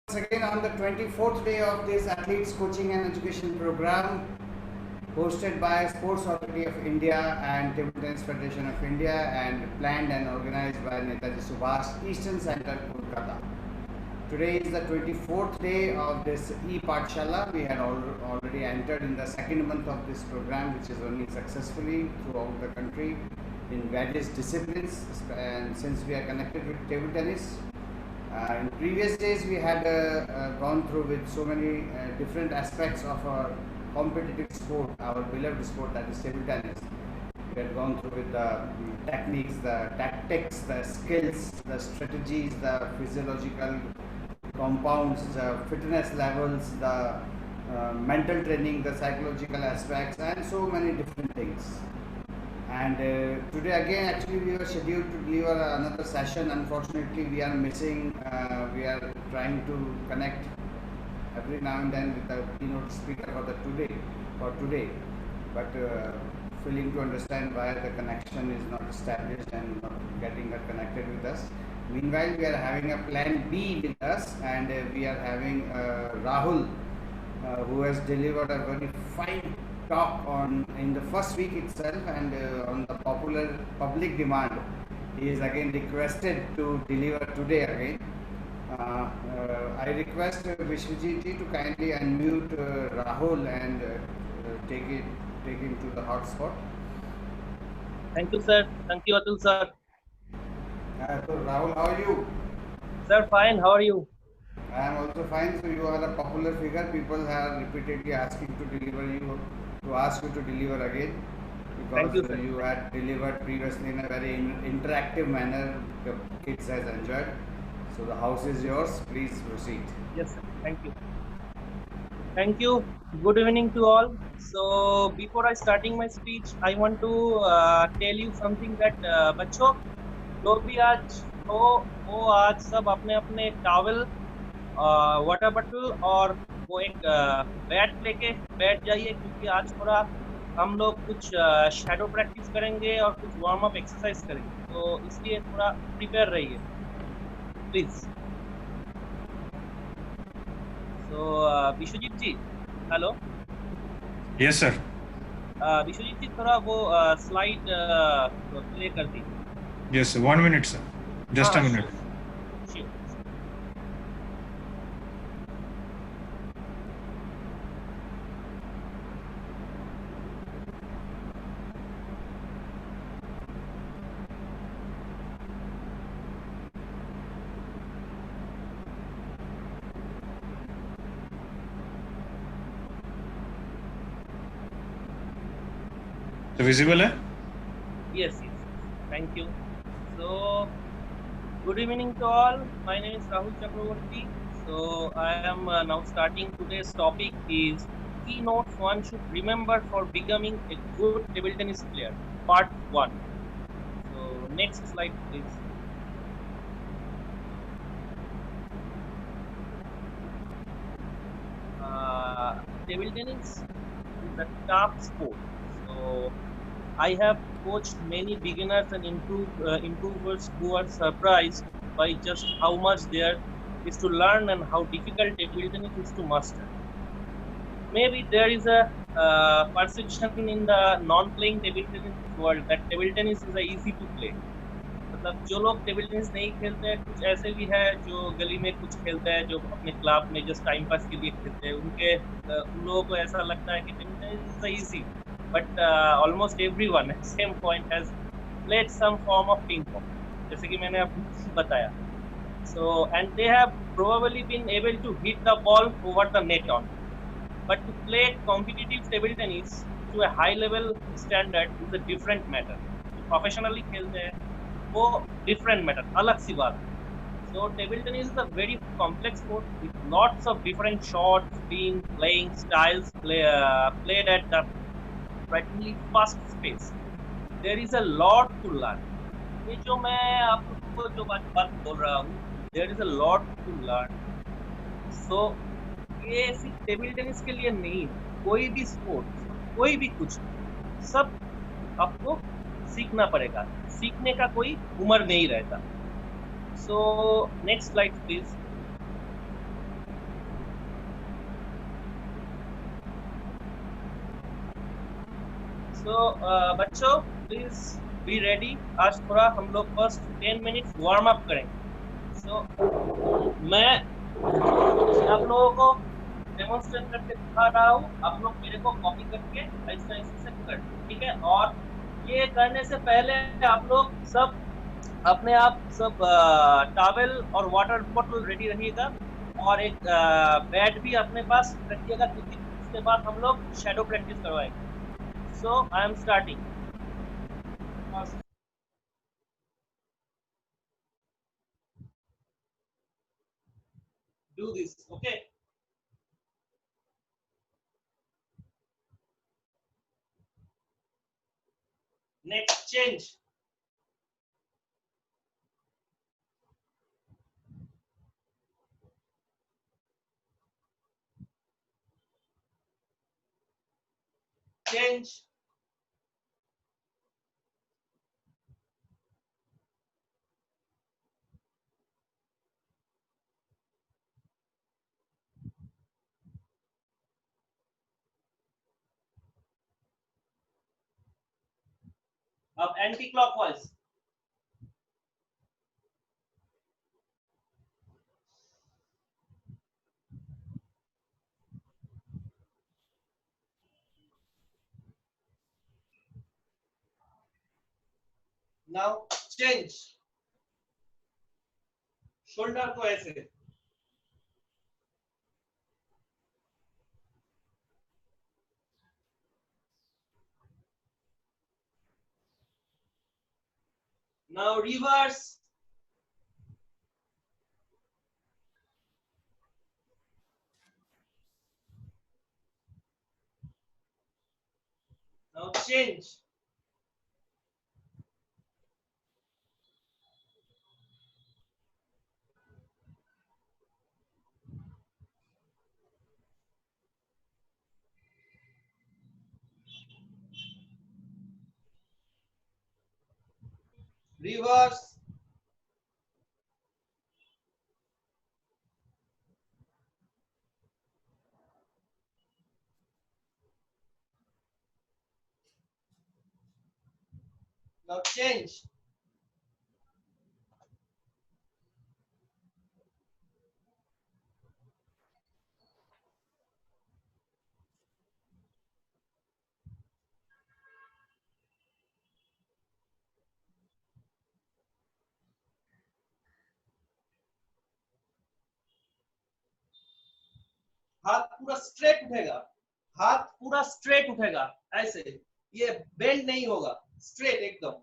Once again on the 24th day of this Athletes Coaching and Education Program hosted by Sports Authority of India and Table Tennis Federation of India and planned and organized by Netaji Subhash, Eastern Center, Kolkata. Today is the 24th day of this e-Pathshala. We had already entered in the second month of this program, which is running successfully throughout the country in various disciplines, and since we are connected with table tennis. In previous days we had gone through with so many different aspects of our competitive sport, our beloved sport, that is table tennis. We had gone through with the techniques, the tactics, the skills, the strategies, the physiological compounds, the fitness levels, the mental training, the psychological aspects, and so many different things. And today again, actually we were scheduled to deliver another session. Unfortunately we are missing, we are trying to connect every now and then with the keynote speaker for today, but failing to understand why the connection is not established and not getting her connected with us. Meanwhile, we are having a plan B with us, and we are having Rahul, who has delivered a very fine talk in the first week itself, and on the public demand, he is again requested to deliver today again. I request Vishwajit to kindly unmute Rahul and take him to the hotspot. Thank you, sir. Thank you, Atul, sir. So Rahul, how are you? Sir, fine. How are you? I am also fine. So you are a popular figure. People are repeatedly ask you to deliver again, because you had delivered previously in a very interactive manner. The kids has enjoyed. So the house is yours. Please proceed. Yes, sir. Thank you. Thank you. Good evening to all. So before I starting my speech, I want to tell you something that बच्चों लोग भी आज वो आज सब अपने अपने towel, water bottle और वो एक बैट लेके बैठ जाइए, क्योंकि आज थोड़ा हम लोग कुछ शैडो प्रैक्टिस करेंगे और कुछ वार्म अप एक्सरसाइज करेंगे, तो इसलिए थोड़ा प्रिपेयर रहिए प्लीज। तो Vishwajeet ji, hello. Yes sir. Vishwajeet ji, थोड़ा वो स्लाइड प्ले कर दीजिए। Yes, 1 minute, sir. Just a minute. Sure. So visible है? Yes. Thank you. So, good evening to all. My name is Rahul Chakravarti. So, I am now starting today's topic is keynotes one should remember for becoming a good table tennis player, part 1. So, next slide please. Table tennis is a tough sport. So, I have coached many beginners and improvers who are surprised by just how much there is to learn and how difficult table tennis is to master. Maybe there is a perception in the non-playing table tennis world that table tennis is easy to play. मतलब जो लोग table tennis नहीं खेलते हैं, कुछ ऐसे भी है जो गली में कुछ खेलते हैं, जो अपने क्लब में जस्ट टाइम पास के लिए खेलते हैं, उन लोगों को ऐसा लगता है कि table tennis is easy. But almost everyone at same point has played some form of ping pong, जैसे कि मैंने आपको बताया. So and they have probably been able to hit the ball over the net on. But to play competitive table tennis to a high level standard is a different matter. Professionally खेलते हैं वो different matter, अलग सी बात. So table tennis is a very complex sport with lots of different shots, spin, playing styles played at the frighteningly fast pace. There is a lot to learn. ये जो मैं आपको जो बात बोल रहा हूँ, there is a lot to learn. So ये सिर्फ टेबल टेनिस के लिए नहीं, कोई भी स्पोर्ट, कोई भी कुछ, सब आपको सीखना पड़ेगा. सीखने का कोई उम्र नहीं रहता. So next slide please. बच्चों प्लीज बी रेडी। आज थोड़ा हम लोग फर्स्ट 10 मिनट्स वार्म अप करेंगे। मैं आप लोगों को डेमोन्स्ट्रेट करके दिखा रहा हूँ, आप लोग मेरे को कॉपी करके ऐसे ऐसे से कर, ठीक है। और ये करने से पहले आप लोग सब अपने आप सब टॉवेल और वाटर बोतल रेडी रहिएगा, और एक बैट भी अपने पास रखिएगा, क्योंकि उसके बाद हम लोग शैडो प्रैक्टिस करवाएंगे। So I am starting. Do this, okay? Next, change. Change. अब anti-clockwise. Now change. शोल्डर को ऐसे। Now reverse. Now change. Reverse. Now change. हाथ पूरा स्ट्रेट उठेगा, हाथ पूरा स्ट्रेट उठेगा ऐसे, ये बेंड नहीं होगा, स्ट्रेट एकदम।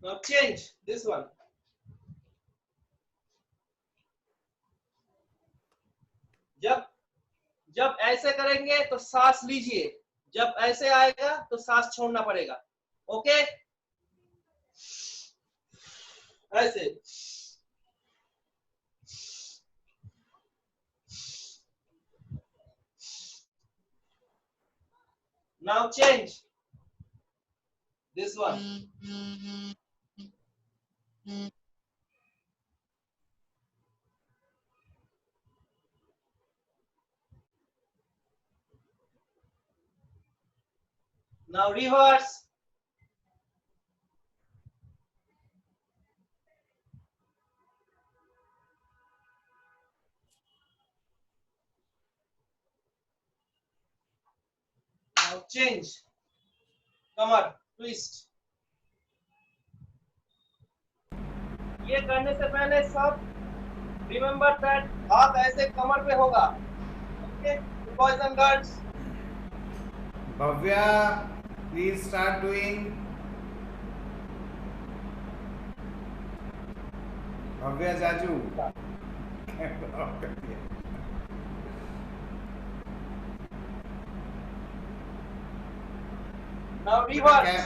Now change this one. जब जब ऐसे करेंगे तो सांस लीजिए, जब ऐसे आएगा तो सांस छोड़ना पड़ेगा, ओके? ऐसे। Now change this one. Now reverse. Now change. Qamar twist. ये करने से पहले सब remember that हाथ ऐसे कमर पे होगा, okay? Boys and girls. Bhavya, please start doing. Bhavya Jaju. Now reverse.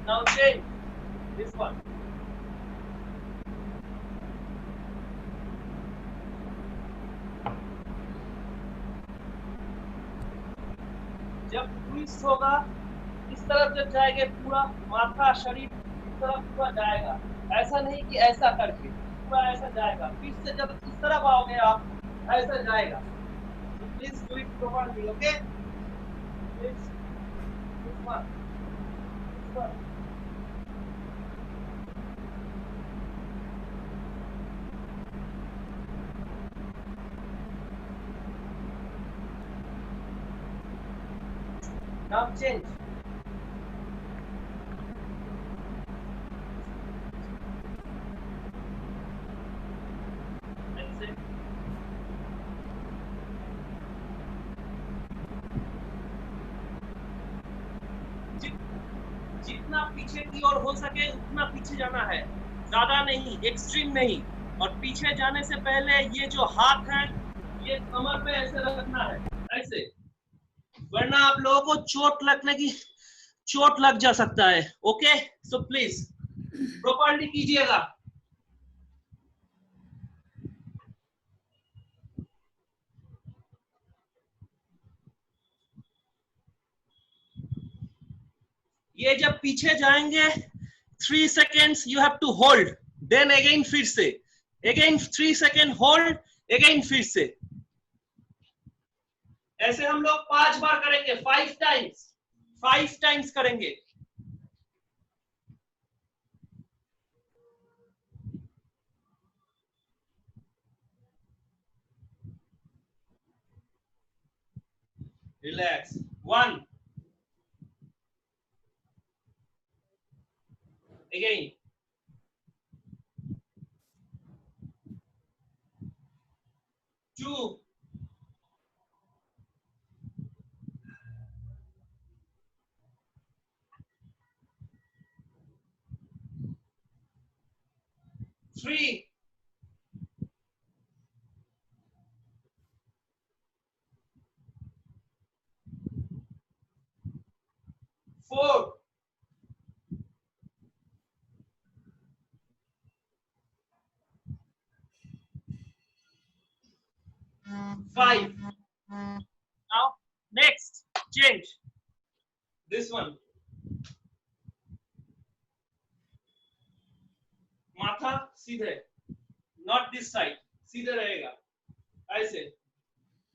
Now change this one. जब ट्विस्ट होगा इस तरफ जब जाएंगे पूरा माथा शरीर इस तरफ पूरा जाएगा, ऐसा नहीं कि ऐसा करके पूरा ऐसा जाएगा। फिर से जब इस तरफ आओगे आप ऐसा जाएगा। तो please do it properly, okay please. This one, this one. Now change. ऐसे। जितना पीछे की ओर हो सके उतना पीछे जाना है, ज्यादा नहीं, एक्सट्रीम नहीं। और पीछे जाने से पहले ये जो हाथ है ये कमर पे ऐसे रखना है, ऐसे, वरना आप लोगों को चोट लग जा सकता है। ओके, सो प्लीज प्रॉपर्ली कीजिएगा। ये जब पीछे जाएंगे 3 seconds you have to hold, then again फिर से, again 3 second hold, again फिर से। ऐसे हम लोग 5 बार करेंगे, 5 times करेंगे। Relax. 1, again, 2, 3, 4, 5. Now next change this one, माथा सीधे, not this side, सीधे रहेगा ऐसे।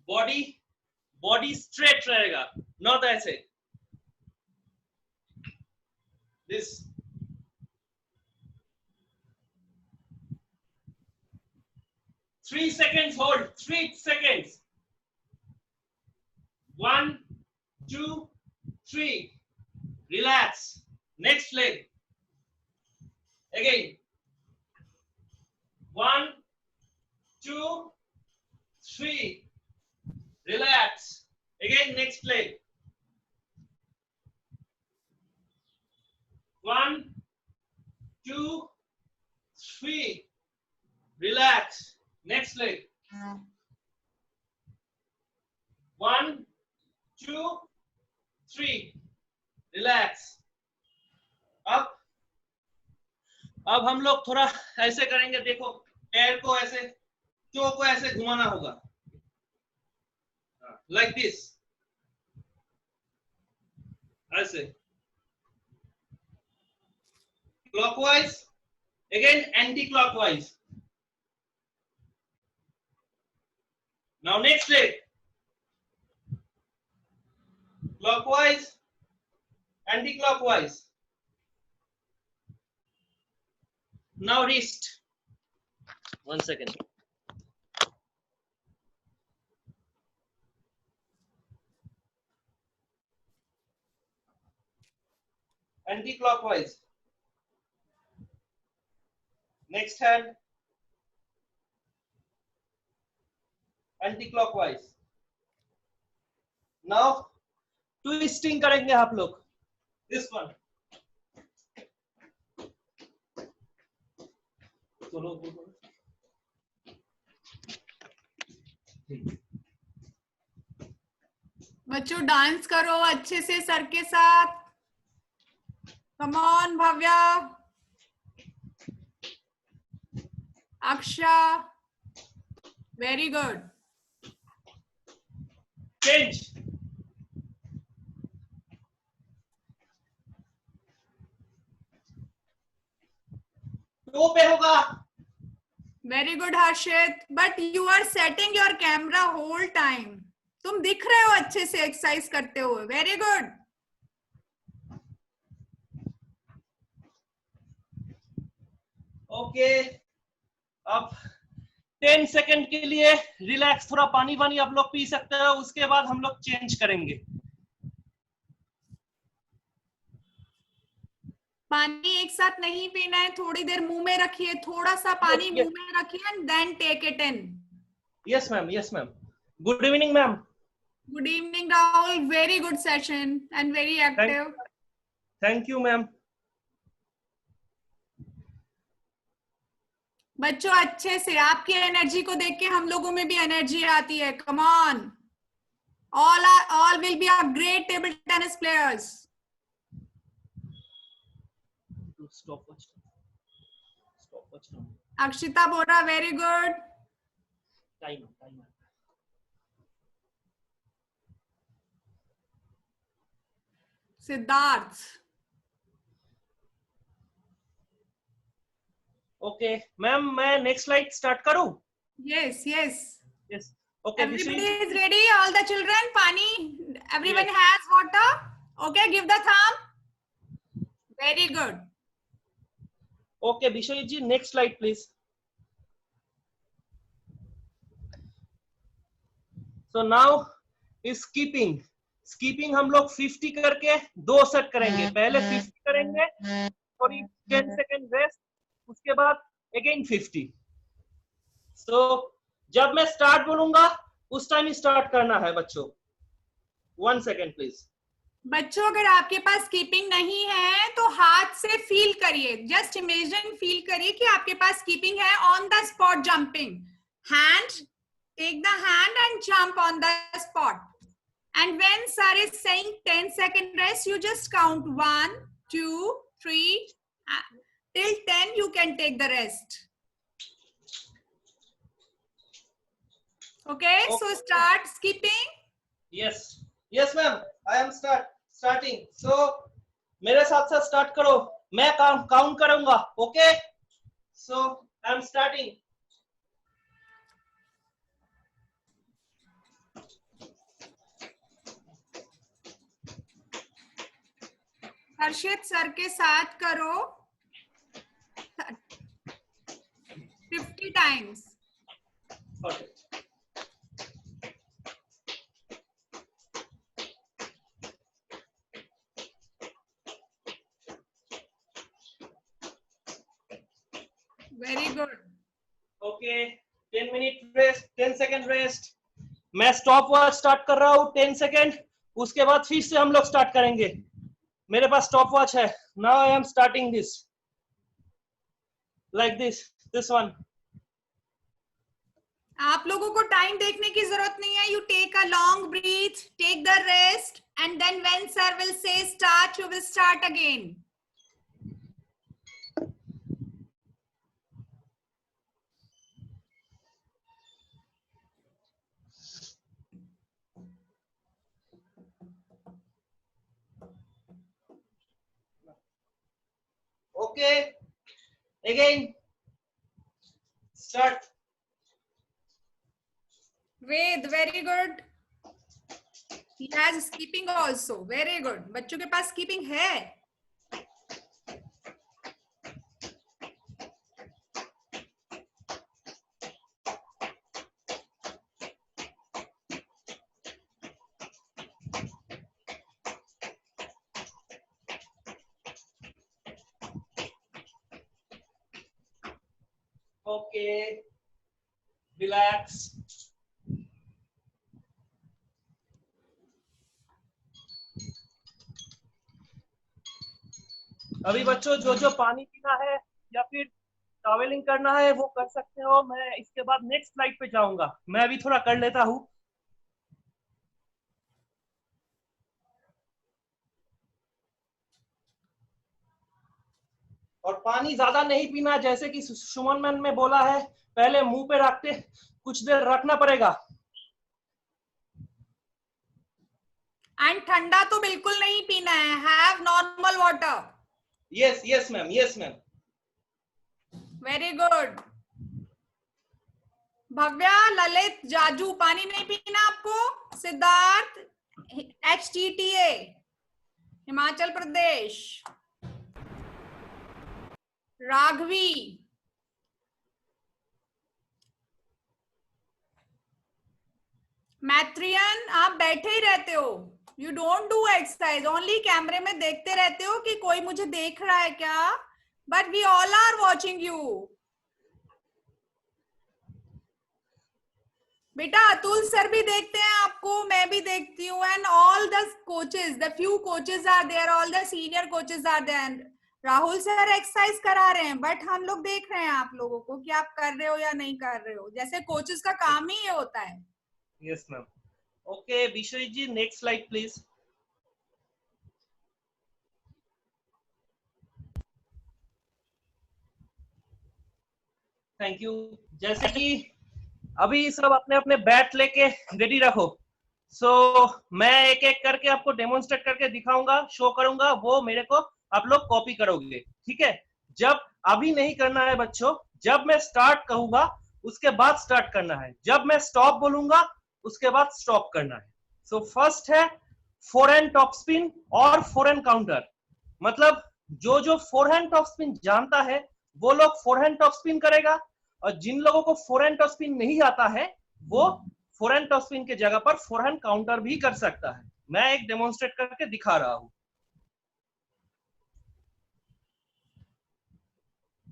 बॉडी स्ट्रेट रहेगा, not ऐसे। this 3 seconds hold, 3 seconds, 1, 2, 3, relax। Next leg, again, 1, 2, 3, relax, again next leg, 1, 2, 3, relax, next leg, 1, 2, 3, relax। अब हम लोग थोड़ा ऐसे करेंगे, देखो पैर को ऐसे, टो को ऐसे घुमाना होगा, लाइक दिस, ऐसे clockwise, again anti clockwise. Now next leg, clockwise, anti clockwise. Now wrist. 1 second. Anti-clockwise. Next hand. Anti-clockwise. Now twisting करेंगे आप लोग. This one. चलो बच्चों डांस करो अच्छे से सर के साथ। Come on Bhavya, Aksha, very good. Change. 2 पे होगा। Very good Harshit, but you are setting your camera whole time. तुम दिख रहे हो अच्छे से एक्सरसाइज करते हुए। Very good. ओके, अब 10 सेकंड के लिए रिलैक्स, थोड़ा पानी वानी आप लोग पी सकते हो, उसके बाद हम लोग चेंज करेंगे। पानी एक साथ नहीं पीना है, थोड़ी देर मुंह में रखिए, थोड़ा सा पानी मुंह में रखिए and then take it in. Yes ma'am, yes ma'am. Good evening ma'am. Good evening Rahul, very good session and very active. Thank you ma'am. बच्चों अच्छे से, आपकी एनर्जी को देख के हम लोगों में भी एनर्जी आती है। Come on, all will be a great table tennis players. Stop watch. Akshita Bora, very good. Time. Siddharth. Okay, ma'am मैं नेक्स्ट स्लाइड स्टार्ट करूं? Yes. Okay, Everybody is ready. All the children, pani. Everyone has water. Okay, give the thumb. Very good. Okay, Bishwajit ji, next slide please. So now is skipping.Skipping हम लोग 50 करके 2 set करेंगे। पहले 50 करेंगे, थोड़ी 10 second rest, उसके बाद again 50। So जब मैं स्टार्ट बोलूंगा उस टाइम ही स्टार्ट करना है बच्चों। 1 सेकंड प्लीज। बच्चों अगर आपके पास कीपिंग नहीं है तो हाथ से फील करिए, जस्ट इमेजिन, फील करिए कि आपके पास कीपिंग है। On the spot jumping, hand, take the hand and jump on the spot, and when sir is saying 10 second rest, you just count 1 2 3 till 10, you can take the rest. Okay, so start skipping. Yes ma'am, I am starting. So मेरे साथ साथ start करो, मैं count करूंगा। Okay, so I am starting. Harshit sir के साथ करो 50 times. Okay. Very good. Okay, 10 minute rest, 10 second rest. मैं स्टॉप वॉच स्टार्ट कर रहा हूँ 10 सेकेंड, उसके बाद फिर से हम लोग स्टार्ट करेंगे। मेरे पास स्टॉप वॉच है। Now I am starting this like this one. आप लोगों को टाइम देखने की जरूरत नहीं है। You take a long breath, take the rest, and then when sir will say start, you will start again. Okay, again start. Ved, very good. He has skipping also. Very good. बच्चों के पास skipping है। Okay, relax. अभी बच्चों जो पानी पीना है या फिर ट्रैवलिंग करना है वो कर सकते हो। मैं इसके बाद नेक्स्ट स्लाइड पे जाऊंगा। मैं अभी थोड़ा कर लेता हूँ। और पानी ज्यादा नहीं पीना, जैसे कि सुमन मैम ने बोला है, पहले मुंह पे रखते कुछ देर रखना पड़ेगा। एंड ठंडा तो बिल्कुल नहीं पीना है। Have normal water. Yes ma'am, yes ma'am. Very good. Bhavya, Lalit, Jaju, पानी नहीं पीना आपको। सिद्धार्थ, HTTA, हिमाचल प्रदेश। राघवी, मैत्रियन, आप बैठे ही रहते हो। You don't do exercise, only कैमरे में देखते रहते हो कि कोई मुझे देख रहा है क्या, but we all are watching you. बेटा अतुल सर भी देखते हैं आपको, मैं भी देखती हूँ, and all the coaches, the few coaches are there, all the senior coaches are there. Rahul sir exercise करा रहे हैं, बट हम लोग देख रहे हैं आप लोगों को कि आप कर रहे हो या नहीं कर रहे हो। जैसे कोचेस का काम ही ये होता है। Yes ma'am. Okay Vishwajeet ji, next slide please. Thank you. जैसे कि अभी सब अपने अपने बैट लेके रेडी रखो। मैं एक एक करके आपको डेमोन्स्ट्रेट करके दिखाऊंगा, शो करूंगा, वो मेरे को आप लोग कॉपी करोगे, ठीक है। जब अभी नहीं करना है बच्चों, जब मैं स्टार्ट कहूंगा उसके बाद स्टार्ट करना है, जब मैं स्टॉप बोलूंगा उसके बाद स्टॉप करना है। फर्स्ट है फोरहैंड टॉप स्पिन और फोरहैंड काउंटर। मतलब जो जो फोरहैंड टॉप स्पिन जानता है वो लोग फोरहैंड टॉप स्पिन करेगा, और जिन लोगों को फोरहैंड टॉप स्पिन नहीं आता है वो फोरहैंड टॉप स्पिन के जगह पर फोरहैंड काउंटर भी कर सकता है। मैं एक डेमोन्स्ट्रेट करके दिखा रहा हूं।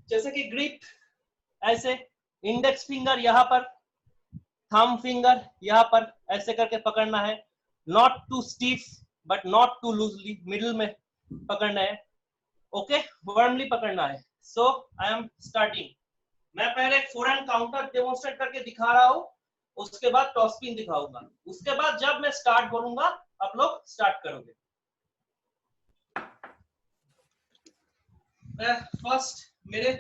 जैसे कि ग्रिप, ऐसे इंडेक्स फिंगर यहां पर, थंब फिंगर यहां पर, ऐसे करके पकड़ना है। Not too stiff but not too loosely, middle में पकड़ना है। ओके, वर्मली पकड़ना है। I am starting. मैं पहले फोरहैंड काउंटर डेमोन्स्ट्रेट करके दिखा रहा हूं, उसके बाद टॉप स्पिन दिखाऊंगा, उसके बाद जब मैं स्टार्ट बोलूंगा आप लोग स्टार्ट करोगे। फर्स्ट मेरे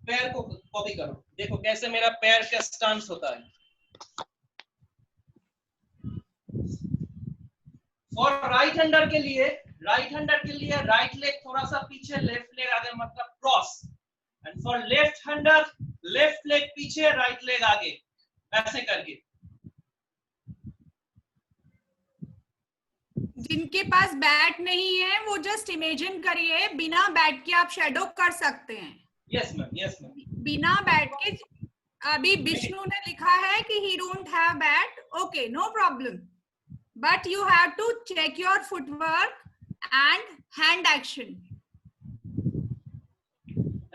पैर को कॉपी करो, देखो कैसे मेरा पैर का स्टांस होता है। और राइट हैंडर के लिए राइट लेग थोड़ा सा पीछे, लेफ्ट लेग आगे, मतलब cross. And for left hander, left leg पीछे, राइट लेग आगे, ऐसे करके। जिनके पास बैट नहीं है वो जस्ट इमेजिन करिए, बिना बैट के आप शेडो कर सकते हैं। Yes ma'am, yes ma'am. बिना बैट के। अभी विष्णु ने लिखा है कि he don't have bat, okay, no problem, but you have to check your footwork and hand action.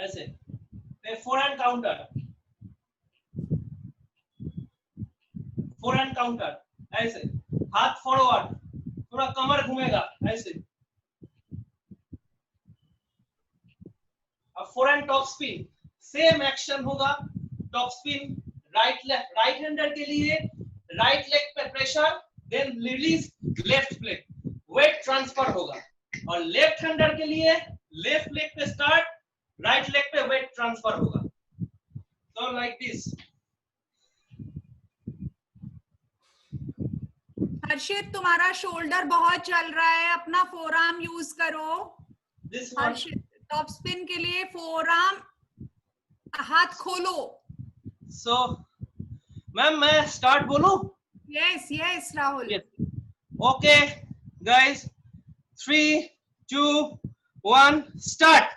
ऐसे फिर फोरहैंड काउंटर, ऐसे हाथ फॉरवर्ड, थोड़ा कमर घूमेगा ऐसे। अब forehand top spin, same action होगा। टॉप स्पिन राइट हैंडर के लिए राइट लेग पे pressure, then release left leg, weight transfer होगा। और लेफ्ट हैंडर के लिए लेफ्ट लेग पे स्टार्ट, राइट लेग पे वेट ट्रांसफर होगा। So like this. हर्षित, तुम्हारा शोल्डर बहुत चल रहा है, अपना फोरआर्म यूज करो। This one. Harshit, top spin के लिए फोरआर्म, हाथ खोलो। So, मैम मैं स्टार्ट बोलूं? Yes, yes, Rahul. Yes. Okay, guys. 3, 2, 1, start.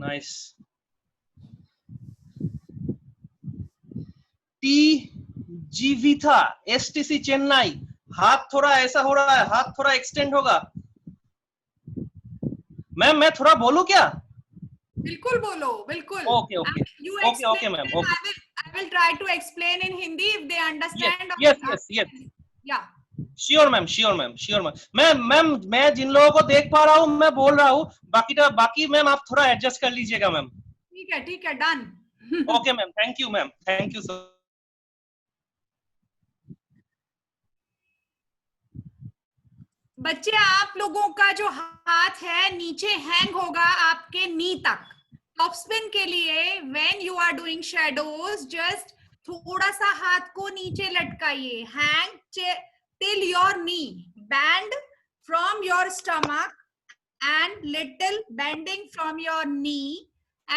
Nice. जीविथा STC Chennai, हाथ थोड़ा ऐसा हो रहा है, हाथ थोड़ा एक्सटेंड होगा। मैम मैं थोड़ा बोलूं क्या? बिल्कुल बोलो, बिल्कुल। Okay okay okay ma'am, okay. I will try to explain in Hindi if they understand. Yes. Yeah. Sure ma'am. मैं जिन लोगों को देख पा रहा हूँ मैं बोल रहा हूँ, बाकी मैम आप थोड़ा एडजस्ट कर लीजिएगा मैम। ठीक है, done. Okay ma'am, thank you ma'am, thank you sir. बच्चे, आप लोगों का जो हाथ है नीचे हैंग होगा आपके नी तक, टॉप स्पिन के लिए when you are doing shadows just थोड़ा सा हाथ को नीचे लटकाइए, hang till your knee, bend from your stomach and little bending from your knee,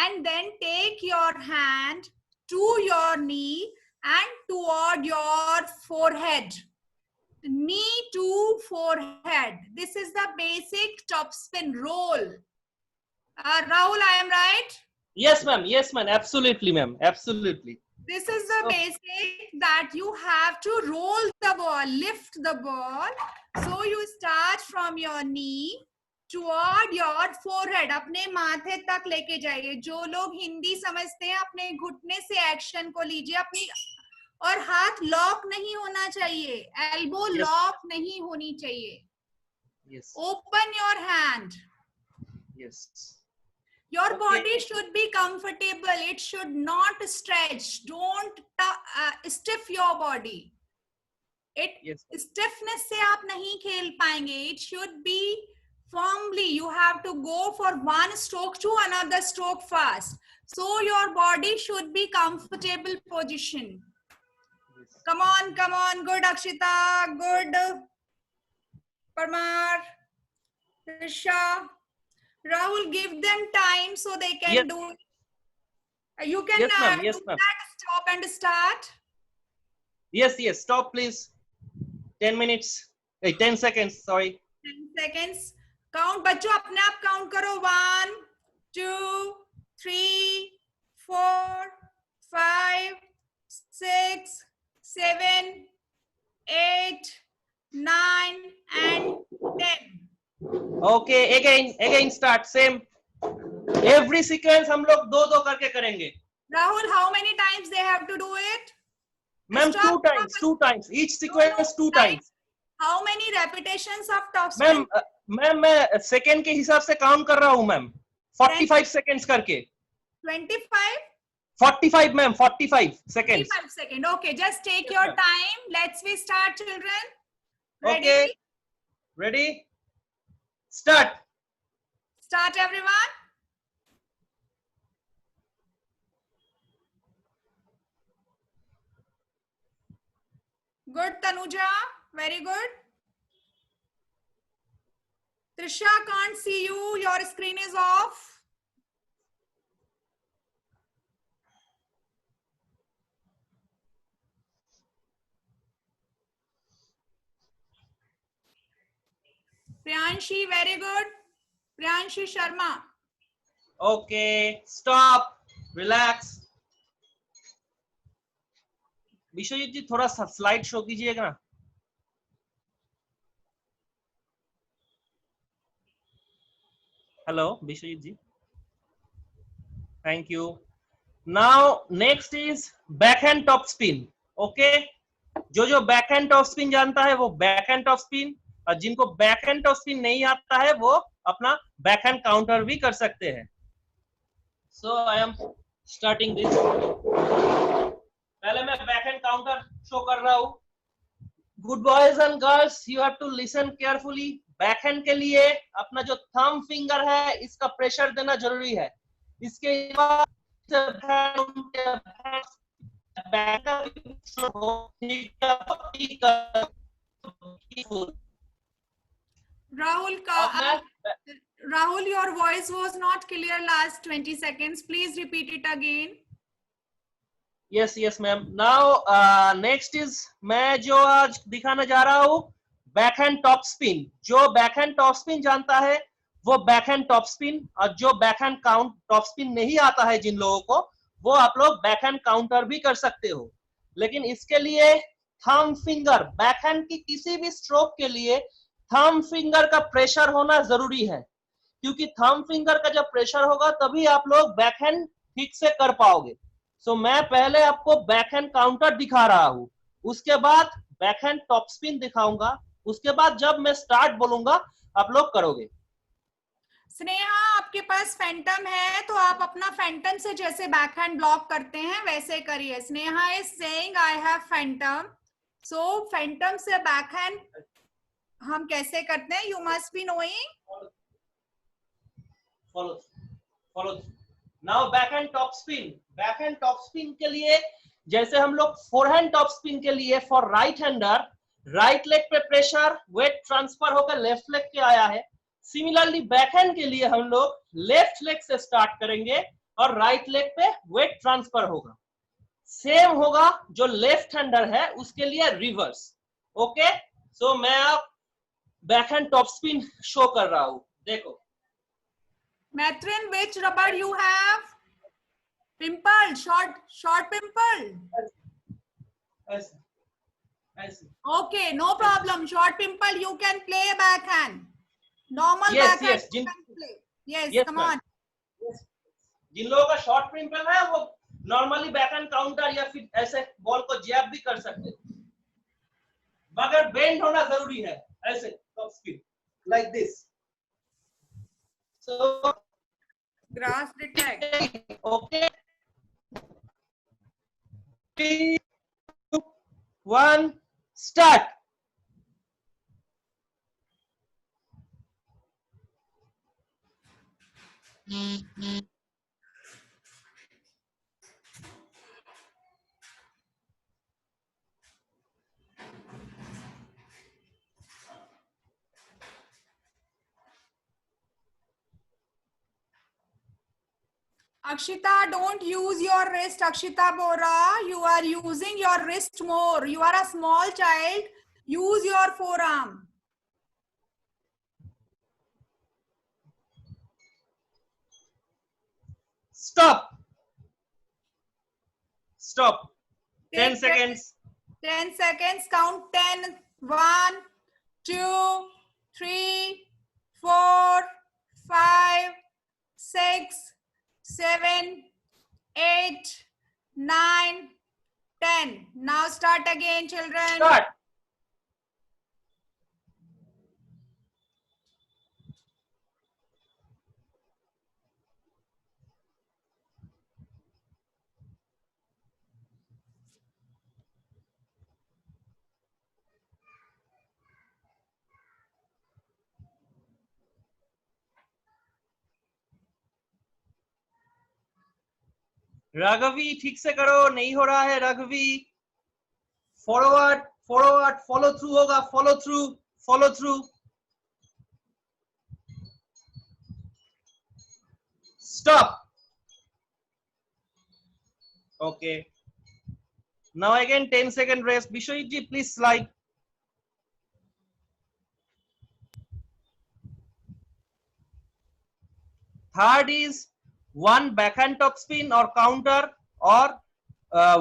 and then take your hand to your knee and toward your forehead, knee to forehead. This is the basic top spin roll. Rahul, I am right? Yes ma'am, yes ma'am, absolutely ma'am, absolutely. This is the basic that you have to roll the ball, lift the ball. So you start from your knee toward your forehead, अपने माथे तक लेके जाइए. जो लोग हिंदी समझते हैं अपने घुटने से एक्शन को लीजिए अपनी, और हाथ लॉक नहीं होना चाहिए, एल्बो लॉक नहीं होनी चाहिए. Yes. Open your hand. Yes. Your Okay. body should be comfortable. It should not stretch. Don't stiff your body. Yes. Stiffness से आप नहीं खेल पाएंगे. It should be firmly. You have to go for one stroke to another stroke fast. So your body should be comfortable position. Yes. Come on, come on. Good, Akshita. Good. Parmar. Risha. Rahul, give them time so they can Yes. do it. You can Yes, ma'am. Yes, do ma'am. that, stop and start. Yes, yes. Stop, please. 10 minutes. 10 seconds. Sorry. 10 seconds. Count, बच्चों अपने आप count करो. 1, 2, 3, 4, 5, 6, 7, 8, 9, and 10. Okay. Again start. Same. Every sequence हम लोग दो करके करेंगे. Rahul, how many times they have to do it? Ma'am, Stop. 2 times. Each sequence 2 times. How many repetitions of top spin? Ma'am मैं सेकंड के हिसाब से काउंट कर रहा हूँ मैम. 45 सेकंड्स करके. 25? 45 ma'am, 45 seconds. 45 seconds. Okay, just take your time. Let's we start, children. Ready? Okay. Ready? Start. Start, everyone. Good, Tanuja. Very good. Trisha, can't see you. Your screen is off. Priyanshi, very good. Priyanshi Sharma. Okay. Stop. Relax. Vishwajit ji थोड़ा सा slide show कीजिएगा ना. Hello Vishwajit ji. Thank you. Now next is back hand top spin. Okay, जो back hand top spin जानता है वो back hand top spin, और जिनको बैक हैंड टॉप स्पिन नहीं आता है वो अपना बैक हैंड काउंटर भी कर सकते हैं. So I am starting this. पहले मैं बैक हैंड काउंटर शो कर रहा हूँ. Good boys and girls, you have to listen carefully. Back hand के लिए अपना जो थंब फिंगर है इसका प्रेशर देना जरूरी है. इसके बाद Rahul, your voice was not clear last 20 seconds. Please repeat it again. Yes ma'am. Now next is मैं जो आज दिखाने जा रहा हूँ बैक हैंड टॉप स्पिन. जो बैक हैंड टॉप स्पिन जानता है वो बैक हैंड टॉप स्पिन, और जो back hand count top spin नहीं आता है जिन लोगों को, वो आप लोग बैक हैंड काउंटर भी कर सकते हो. लेकिन इसके लिए थंब फिंगर, बैक हैंड की किसी भी स्ट्रोक के लिए थंब फिंगर का प्रेशर होना जरूरी है, क्योंकि थंब फिंगर का जब प्रेशर होगा तभी आप लोग बैक हैंड ठीक से कर पाओगे. सो मैं पहले आपको बैक हैंड काउंटर दिखा रहा हूँ, उसके बाद बैक हैंड टॉप स्पिन दिखाऊंगा, उसके बाद जब मैं स्टार्ट बोलूंगा आप लोग करोगे. स्नेहा, आपके पास फैंटम है तो आप अपना फैंटम से जैसे बैक हैंड ब्लॉक करते हैं वैसे करिए. Sneha is saying I have Phantom. So Phantom से बैक हैंड हम कैसे करते हैं, you must be knowing. Follow. Now backhand top spin. Backhand top spin के लिए जैसे हम लोग फोरहैंड टॉप स्पिन के लिए for right hander right leg पे प्रेशर वेट ट्रांसफर होकर लेफ्ट लेग पे आया है, सिमिलरली बैकहैंड के लिए हम लोग लेफ्ट लेग से स्टार्ट करेंगे और राइट लेग पे वेट ट्रांसफर होगा। सेम होगा जो लेफ्ट हैंडर है उसके लिए रिवर्स। ओके, सो मैं अब बैकहैंड टॉप स्पिन शो कर रहा हूं, देखो। Matrin, which rubber you have? Pimple, short pimple. ऐसे ऐसे। Okay, no problem. Short pimple, you can play backhand. Normal Yes, backhand yes, you can play. Yes, yes, come ma'am. on. जिन लोगों का short pimple है वो normally backhand counter या फिर ऐसे ball को जैब भी कर सकते हैं, मगर बेंड होना जरूरी है। ऐसे top spin like this. So Grass detect. Okay, 3, 2, 1 start. Akshita, don't use your wrist, Akshita Bora. You are using your wrist more. You are a small child. Use your forearm. Stop. Stop. 10 Take seconds. 10 seconds. Count 10. 1, 2, 3, 4, 5, 6, 7, 8, 9, 10. Now start again, children. Start. Raghavi ठीक से करो, नहीं हो रहा है Raghavi. Forward forward, follow through होगा, follow through follow through. Stop. Okay, now again 10 second rest. Vishwajit ji please slide. Third is one backhand top spin or counter or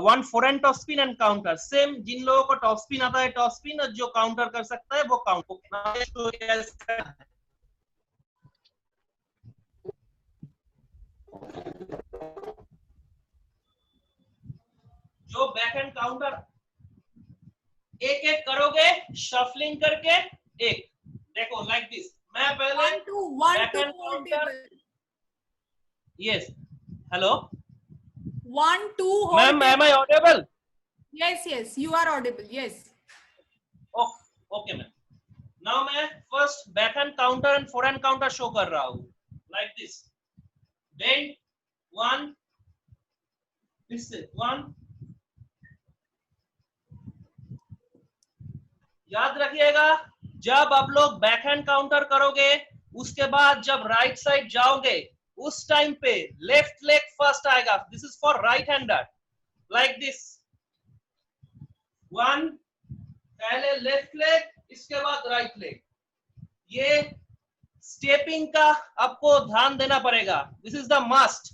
one forehand top spin and counter. Same, जिन लोगों को top spin आता है top spin, और जो counter कर सकता है वो काउंटर। जो बैकहैंड काउंटर एक एक करोगे शफलिंग करके, एक देखो लाइक दिस। मैं पहले 1, 2, 1, 2, backhand hold counter. table. Yes, hello 1, 2, hold ma'am, am table. I audible? Yes, yes, you are audible. Yes. Okay ma'am. Now मैं first backhand counter and forehand counter show कर रहा हूं like this. Bend 1, इससे 1। याद रखिएगा, जब आप लोग बैकहैंड काउंटर करोगे उसके बाद जब राइट साइड जाओगे उस टाइम पे लेफ्ट लेग फर्स्ट आएगा। This is for right hander like this. 1, पहले लेफ्ट लेग, इसके बाद राइट लेग। ये स्टेपिंग का आपको ध्यान देना पड़ेगा। This is the must.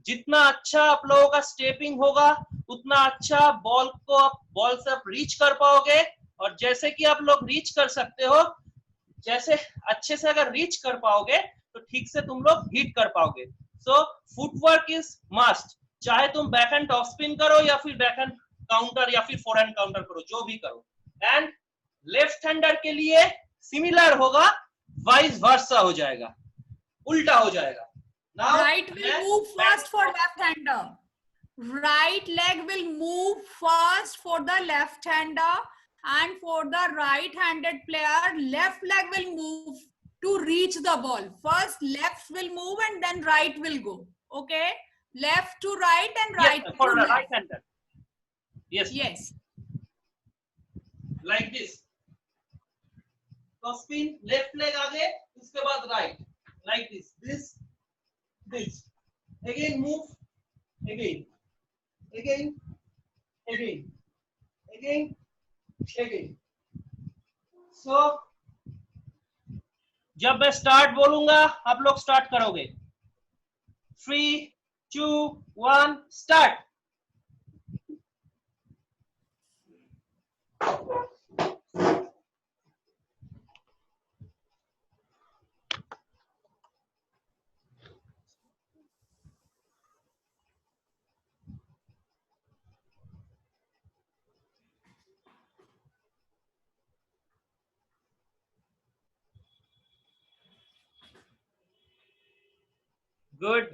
जितना अच्छा आप लोगों का स्टेपिंग होगा उतना अच्छा बॉल को आप बॉल से आप रीच कर पाओगे। और जैसे कि आप लोग रीच कर सकते हो, जैसे अच्छे से अगर रीच कर पाओगे तो ठीक से तुम लोग हिट कर पाओगे। सो फुटवर्क इज मस्ट, चाहे तुम बैकहैंड टॉप स्पिन करो या फिर बैकहैंड काउंटर या फिर फोरहैंड काउंटर करो, जो भी करो। एंड लेफ्ट हैंडर के लिए सिमिलर होगा, वाइस वर्सा हो जाएगा, उल्टा हो जाएगा। Now, Right will move first for left hander. Right leg will move first for the left hander, and for the right handed player, left leg will move to reach the ball. First left will move and then right will go. Okay. Left to right and right Yes, to for the left. right hander. Yes. Yes. Like this. तो spin left leg आगे, उसके बाद right. Like this. This. Again move. Again. So जब मैं start बोलूंगा आप लोग start करोगे. 3, 2, 1, स्टार्ट.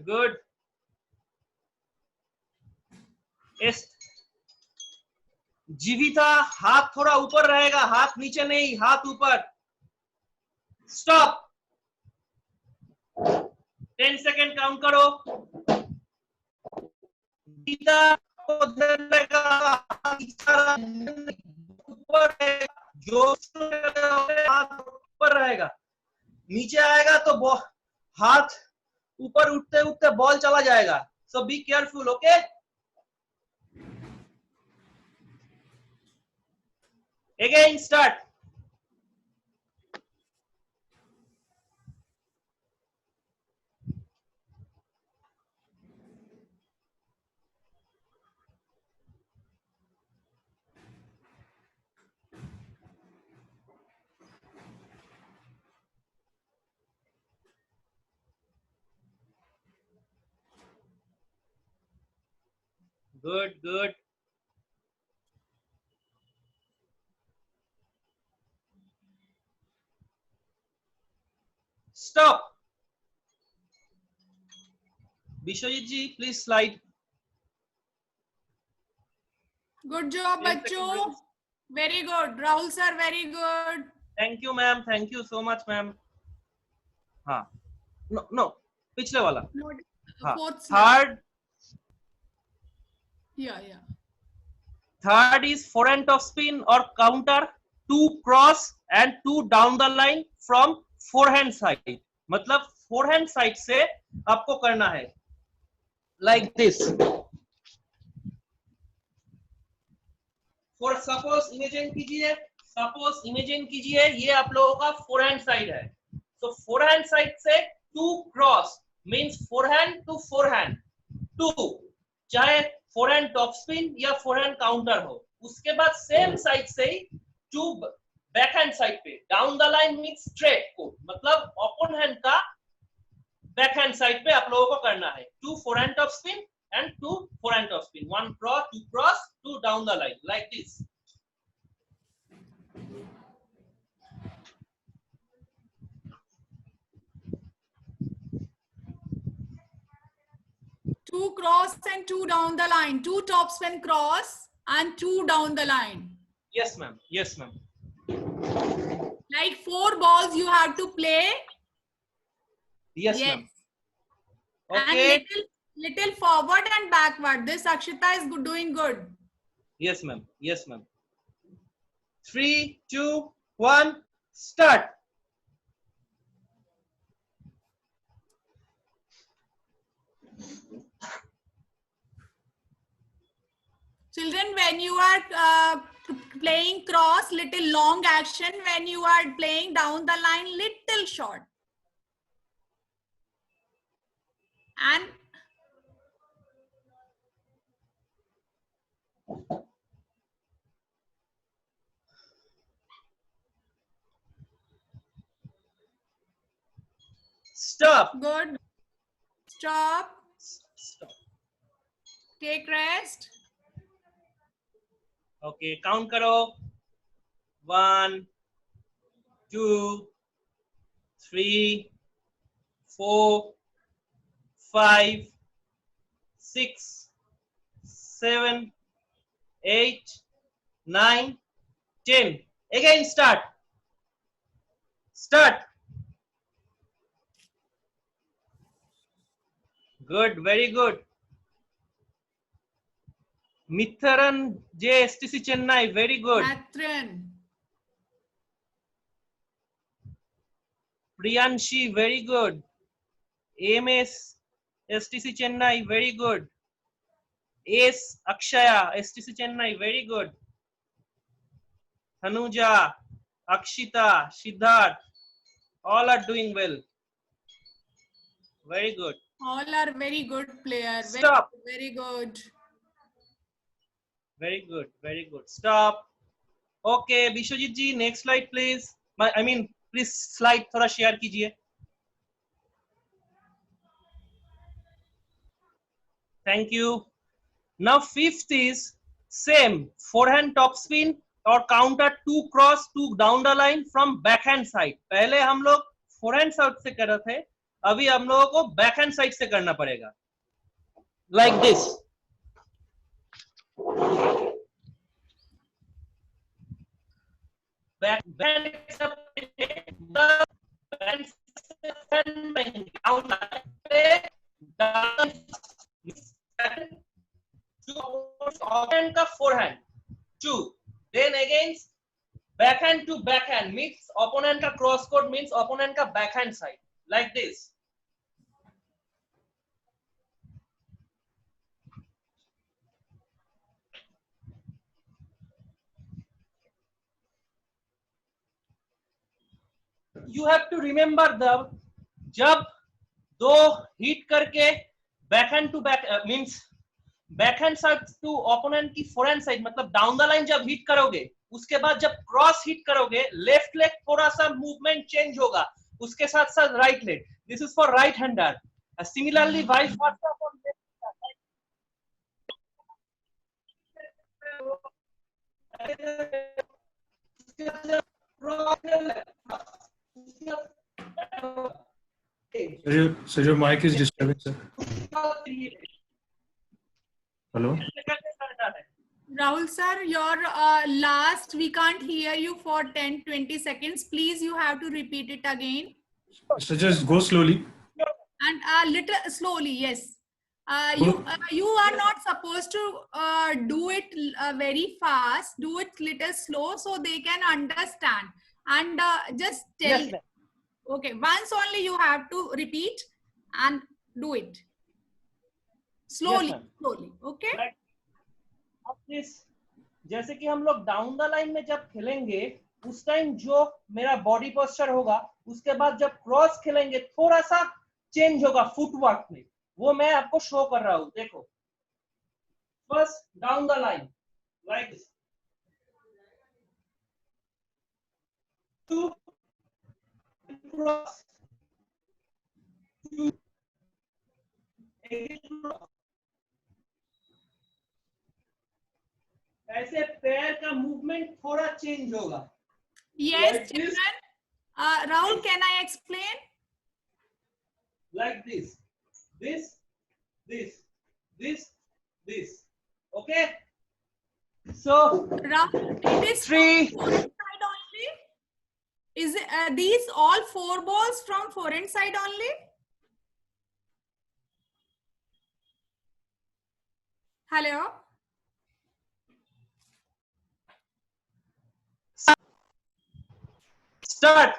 गुड. जीविता हाथ थोड़ा ऊपर रहेगा, हाथ नीचे नहीं, हाथ ऊपर. स्टॉप. 10 सेकेंड काउंट करो. जीविता को ध्यान रहेगा, ऊपर हाथ ऊपर रहेगा. नीचे आएगा तो हाथ ऊपर उठते उठते बॉल चला जाएगा. So be careful. Okay. Again start. Good. Stop. Bishwajit ji, please slide. Good job, 10 seconds, बच्चों. please. Very good. Rahul sir, very good. Thank you, ma'am. Thank you so much, ma'am. हाँ. No. पिछले वाला. Not हाँ. fourth slide. Third. Yeah. Third is forehand of spin or counter, 2 cross and 2 down the line from forehand side. मतलब forehand side से आपको करना है. Like this. For suppose imagine कीजिए ये आप लोगों का forehand side है. So forehand side से 2 cross means forehand to forehand. 2 चाहे forehand top spin या forehand counter हो. उसके बाद same side से 2 backhand side पे. Down the line means straight को. मतलब open hand का backhand side पे आप लोगों को करना है. 2 forehand top spin and 2 forehand top spin. 1 cross, 2 cross, 2 down the line like this. Two cross and 2 down the line. 2 top spin cross and 2 down the line. Yes, ma'am. Like 4 balls you have to play. Yes, ma'am. Okay. Okay. And little forward and backward. This Akshita is doing good. Yes, ma'am. 3, 2, 1, start. Children, when you are playing cross, little long action. When you are playing down the line, little short. And Stop. good. Stop. Stop. Take rest. Okay, count karo. 1, 2, 3, 4, 5, 6, 7, 8, 9, 10. Again start. Good, very good. Mitharan J, STC Chennai, very good. Matran. Priyanshi, very good. MS, STC Chennai, very good. Ace, Akshaya, STC Chennai, very good. Tanuja, Akshita, Siddharth, all are doing well. Very good. All are very good player. Stop. Very good. Very good. Very good. Stop. Okay, Bishwajit ji, next slide, please. Please slide थोड़ा share कीजिए. Thank you. Now fifth is same forehand topspin और counter 2 cross 2 down the line from backhand side. पहले हम लोग forehand side से कर रहे थे, अभी हम लोगों को backhand side से करना पड़ेगा. Like this. Backhand opponent का forehand 2, then again backhand to backhand means opponent का cross court means opponent का backhand side, like this. You have to remember the जब दो हिट करके backhand to back means backhand side to opponent की forehand side मतलब down the line जब hit करोगे उसके बाद जब क्रॉस हिट करोगे लेफ्ट लेग थोड़ा सा मूवमेंट चेंज होगा उसके साथ साथ right leg. This is for right hander. Similarly vice versa for Sir, your mic is disturbing, sir. Hello? Rahul sir, your last, we can't hear you for 10-20 seconds. Please, you have to repeat it again. So just go slowly. And a little slowly, yes. You are not supposed to do it very fast. Do it little slow so they can understand. And just tell. Yes, ma'am. Okay, once only you have to repeat and do it. Slowly, Yes, ma'am. slowly. Okay? Right. अब this जैसे कि हम लोग down the line में जब खेलेंगे उस time जो मेरा बॉडी पोस्चर होगा उसके बाद जब क्रॉस खेलेंगे थोड़ा सा चेंज होगा फुटवर्क में, वो मैं आपको शो कर रहा हूं. देखो first down the line like this, to cross, to ऐसे पैर का मूवमेंट थोड़ा चेंज होगा. Yes, Like this. children. Rahul, can I explain? Like this, this, this. Okay. So Rahul, it is Three. from foreign side only. Is these all 4 balls from foreign side only? Hello. start.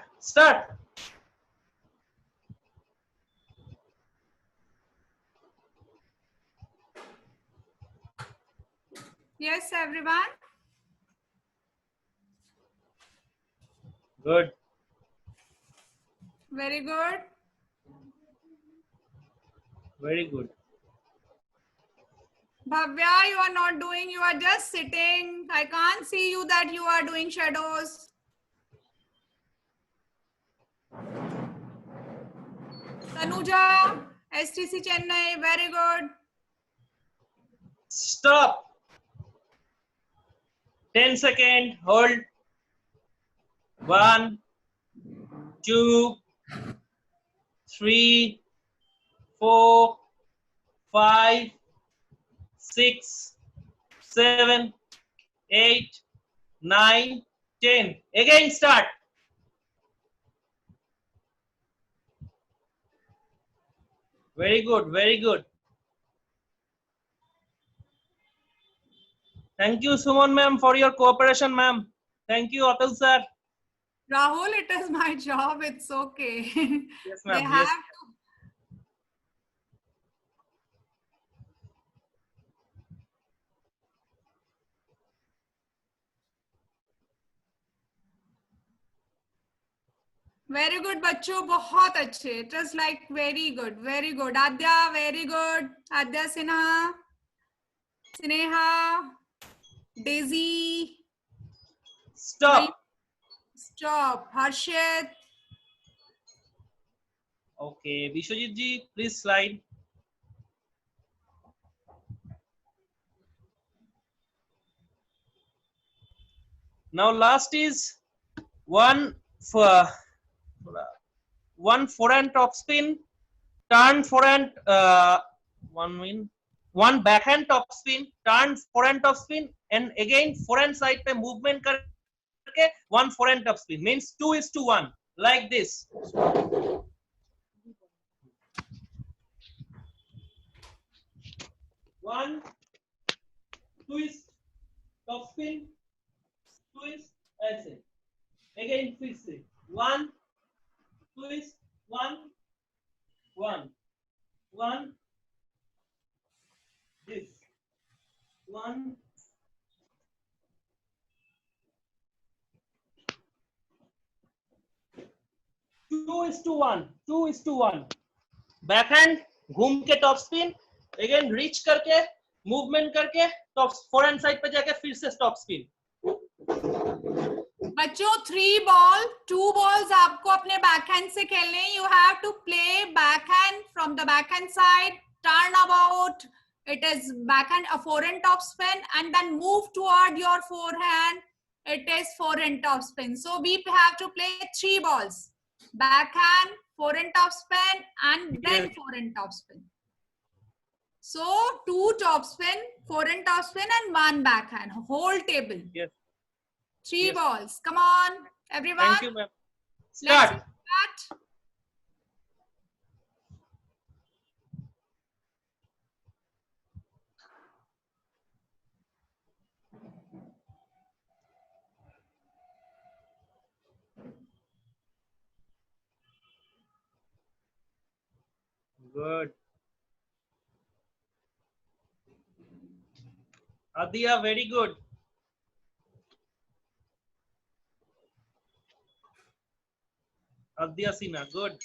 Yes, everyone. Good. Very good. Very good. Bhavya, you are not doing, you are just sitting. I can't see you that you are doing shadows. Tanuja, STC Chennai, very good. Stop. 10 seconds. Hold. 1, 2, 3, 4, 5, 6, 7, 8, 9, 10. Again start. Very good. Very good. Thank you, Suman ma'am, for your cooperation, ma'am. Thank you, Atul sir. Rahul, it is my job. It's okay. Yes, They ma'am. have Yes. to. Very good, बच्चों बहुत अच्छे. It was like very good, very good. Adya, very good. Adya Sinha, Sneha, Daisy. Stop. Stop. Harshit. Okay, Vishwajit ji, please slide. Now last is one for one forehand topspin, turn forehand one backhand topspin, turn forehand topspin, and again forehand side पे movement करके one forehand topspin. Means 2:1 like this. One twist topspin, twist ऐसे. Again फिर से one twist one this one two is to one backhand घूम के top spin again reach करके movement करके top forehand side पे जाके फिर से टॉप स्पिन. बच्चों 3 बॉल 2 बॉल्स आपको अपने बैकहैंड से खेलने. You have to play backhand from the backhand side, turn about. It is backhand, a forehand top spin, and then move toward your forehand. It is forehand top spin. So we have to play 3 balls: backhand, forehand top spin, and then forehand top spin. So 2 top spin, forehand top spin, and 1 backhand. Whole table. Yes. 3 Yes. balls. Come on, everyone. Thank you, ma'am. Let's Start. start. Good. Adya, very good. Adya Sinha, good.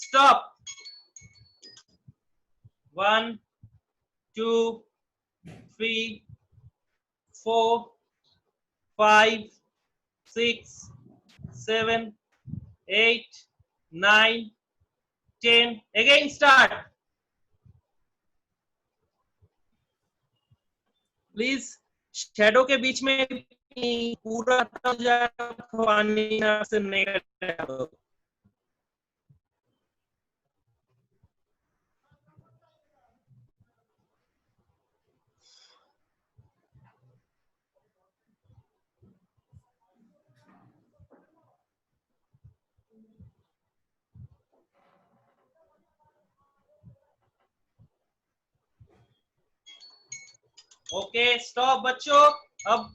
Stop. 1, 2, 3, 4, 5, 6, 7, 8, 9, 10. Again start. Please shadow के बीच में पूरा पानी से नहीं. Okay stop बच्चों. अब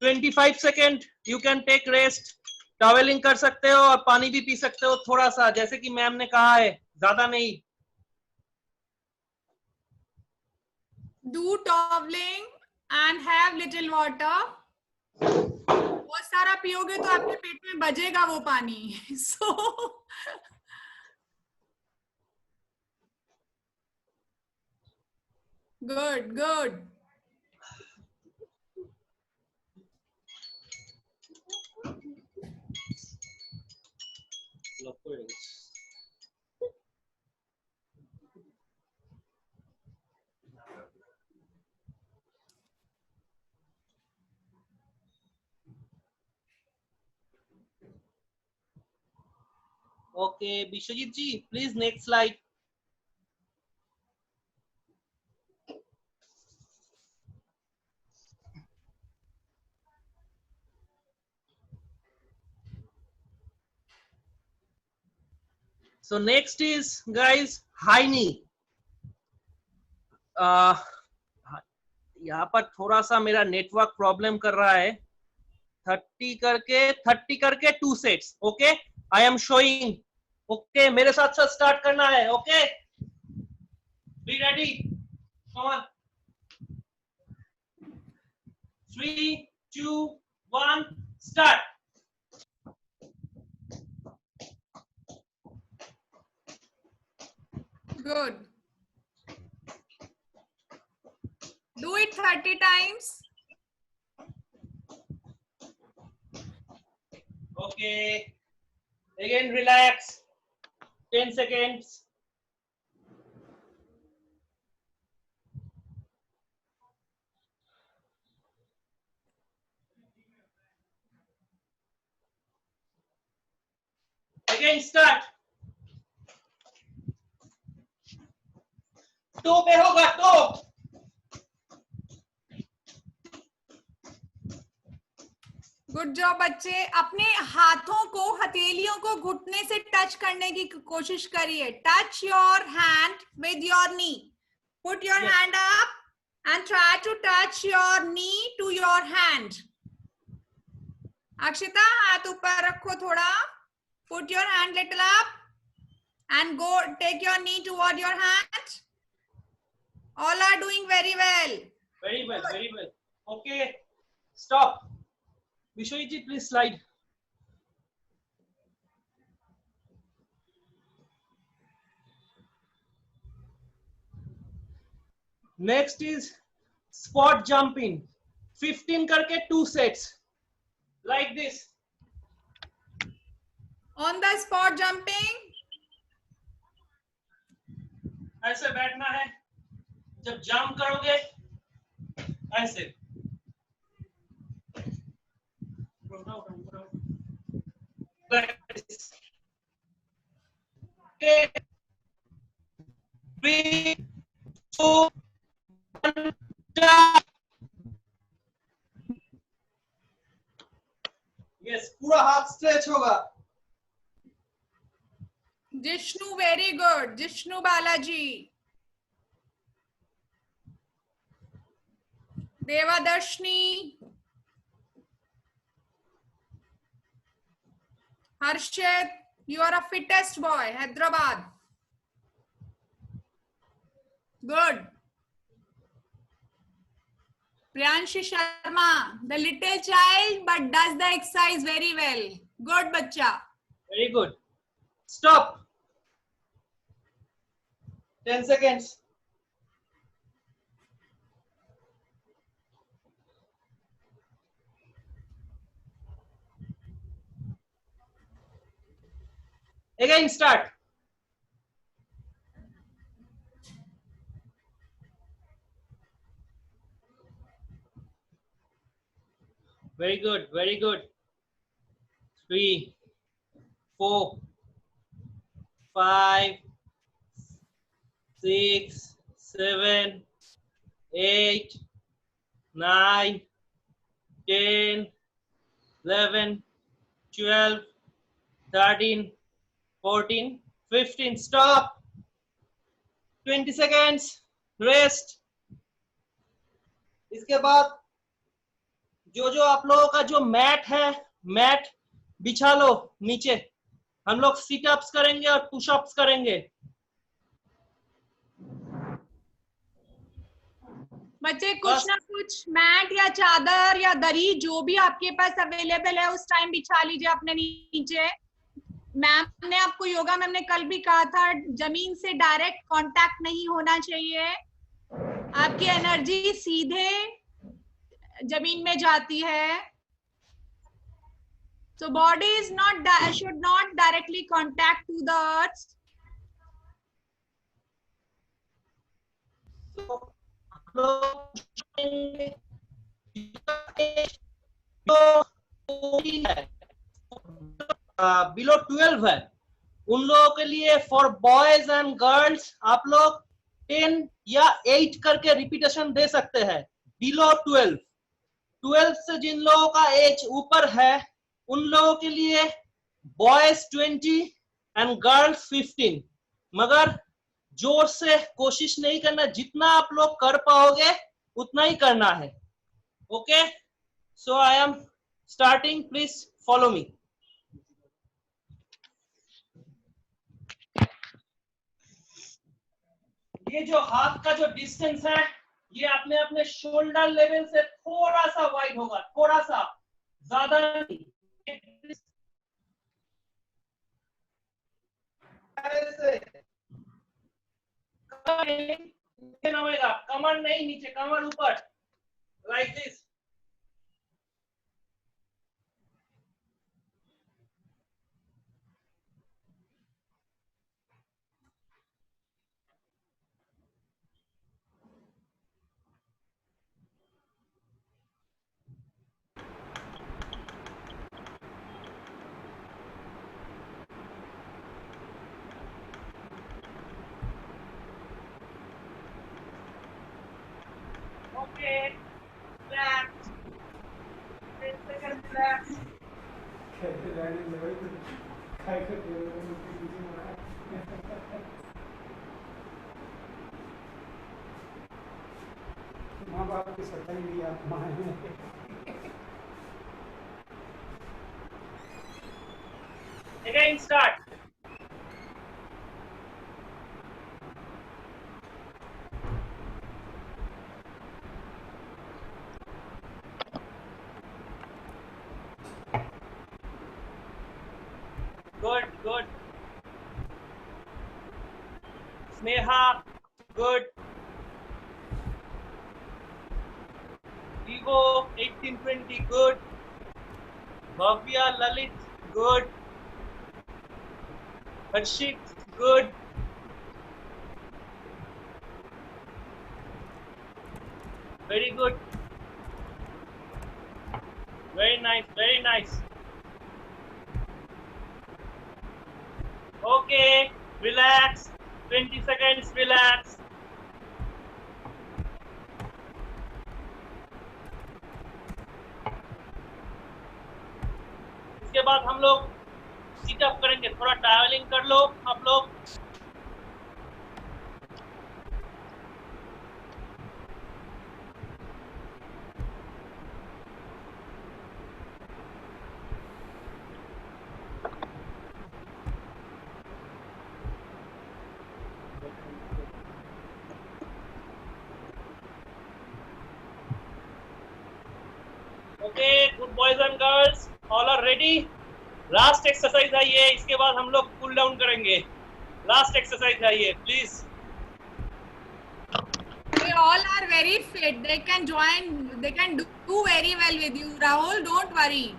25 second you can take rest. Towelling कर सकते हो और पानी भी पी सकते हो थोड़ा सा, जैसे कि मैम ने कहा है, ज्यादा नहीं. Do toweling and have little water. बहुत सारा पियोगे तो आपके पेट में बजेगा वो पानी. So good, good. Okay Vishwajeet ji please next slide. So next is guys high knee. यहाँ पर थोड़ा सा मेरा नेटवर्क प्रॉब्लम कर रहा है. 30 करके 2 sets. Okay, I am showing. Okay, मेरे साथ साथ स्टार्ट करना है. Okay, be ready. Come on. 3, 2, 1, start. Good. Do it 30 times. Okay. Again, relax. 10 seconds. Again, start. 2 पे होगा 2. गुड जॉब बच्चे. अपने हाथों को, हथेलियों को घुटने से टच करने की कोशिश करिए. Touch your hand with your knee. Put your Yes. Hand up and try to touch your knee to your hand. Akshita, हाथ ऊपर रखो थोड़ा. Put your hand little up and go take your knee toward your hand. All are doing very well. Very well, very well. Okay, stop. Vishwajit ji, please slide. Next is spot jumping. 15 करके 2 sets. Like this. On the spot jumping. ऐसे बैठना है. जब jump करोगे ऐसे. Like this. Okay. 3, 2, 1, jump. Yes, पूरा हाथ stretch होगा. Jishnu, very good. Jishnu Balaji. Devadarshini. Harshit, you are a fittest boy. Hyderabad. Good. Priyanshi Sharma, the little child but does the exercise very well. Good, bacha. Very good. Stop. 10 seconds. Again, start. Very good, very good. 3, 4, 5, 6, 7, 8, 9, 10, 11, 12, 13, 14, 15. Stop. 20 seconds. Rest. इसके बाद जो आप लोगों का जो mat है, mat बिछा लो नीचे. हम लोग सिट अप्स करेंगे और पुश अप्स करेंगे. बच्चे कुछ ना कुछ मैट या चादर या दरी जो भी आपके पास अवेलेबल है उस टाइम बिछा लीजिए अपने नीचे. मैम ने आपको, योगा मैम ने कल भी कहा था, जमीन से डायरेक्ट कांटेक्ट नहीं होना चाहिए. आपकी एनर्जी सीधे जमीन में जाती है. So body is not should not directly contact to the earth. Below 12 है उन लोगों के लिए. फॉर बॉयज एंड गर्ल्स आप लोग 10 या 8 करके रिपीटेशन दे सकते हैं. बिलो 12 से जिन लोगों का एज ऊपर है उन लोगों के लिए बॉयज 20 एंड गर्ल्स 15. मगर जोर से कोशिश नहीं करना, जितना आप लोग कर पाओगे उतना ही करना है. Okay, so I am starting, please follow me. ये जो हाथ का जो डिस्टेंस है ये अपने अपने शोल्डर लेवल से थोड़ा सा वाइड होगा, थोड़ा सा, ज्यादा नहीं. नीचे नमेगा, कमर नहीं नीचे, कमर ऊपर, like this. Okay, relax. 10 seconds, relax. माँ बाप की सताई भी आप माने. Again, start. Good, good. Sneha, good. Vivo, 1820, good. Bhavya, Lalit, good. Harshit, good. Very good. Very nice, very nice. Okay, relax. 20 seconds, relax. इसके बाद हम लोग सीटअप करेंगे, थोड़ा ट्रैवलिंग कर लो आप लोग. Okay, good boys and girls, all are ready. Last exercise है ये, इसके बाद हम लोग कूल डाउन करेंगे. लास्ट एक्सरसाइज है ये, please. They all are very fit. They can join. They can do very well with you, Rahul. Don't worry.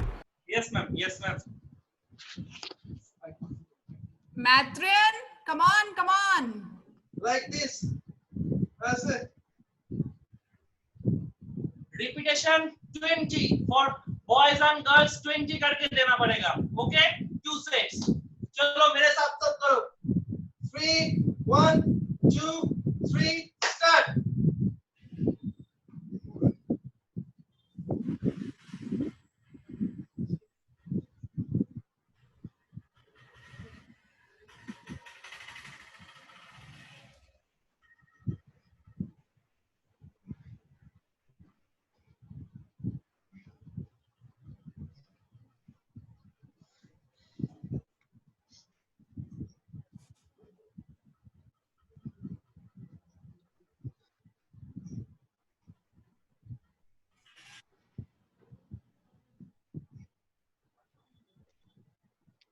Yes, ma'am. Yes, ma'am. Matrian, come on, come on. Like this. That's it. Repetition 20 for boys and girls. 20 करके देना पड़ेगा. Okay? 2 sets. चलो मेरे साथ सब करो. 3, 1, 2, 3, start.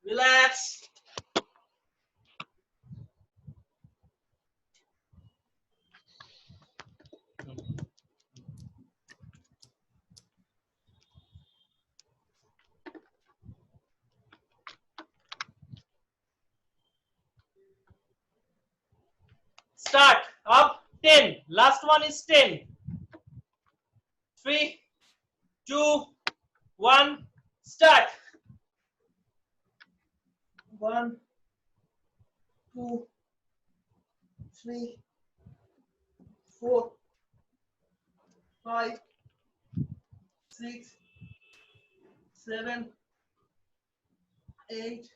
Relax. Start. Up 10. Last one is 10. 3, 2, 1. Start. 1, 2, 3, 4, 5, 6, 7, 8,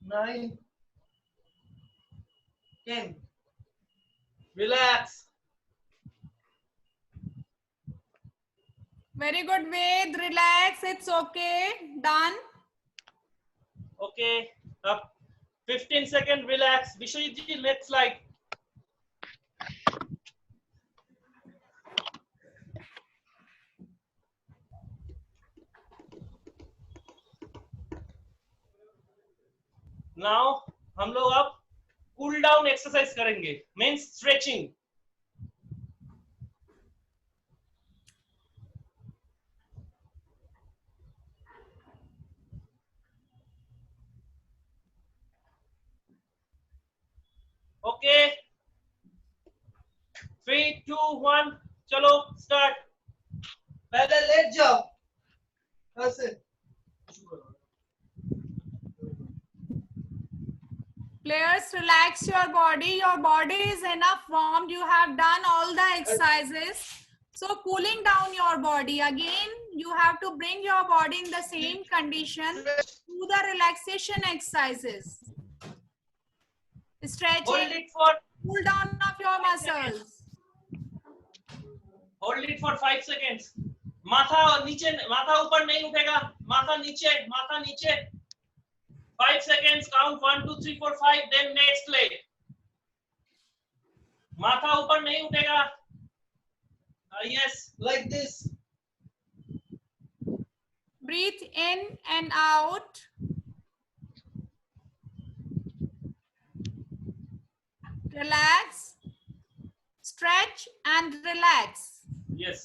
9, 10. Relax. Very good, Ved. Relax. It's okay. Done. Okay. Up. 15 second. Relax. Vishwajit ji, next slide. Now हम लोग अब कूल डाउन एक्सरसाइज करेंगे, मीन्स स्ट्रेचिंग. ओके 3, 2, 1 चलो start. पहले late जाओ ऐसे. Players, relax your body. Your body is enough warmed. You have done all the exercises. So cooling down your body. Again, you have to bring your body in the same condition. Do the relaxation exercises. Hold Stretching. it for Cool down of your muscles. Hold it for 5 seconds. माथा नीचे, माथा ऊपर नहीं उठेगा, माथा नीचे, माथा नीचे. 5 seconds, count 1, 2, 3, 4, 5, then next leg. माथा ऊपर नहीं उठेगा. Yes, like this. Breathe in and out. Relax. Stretch and relax. Yes.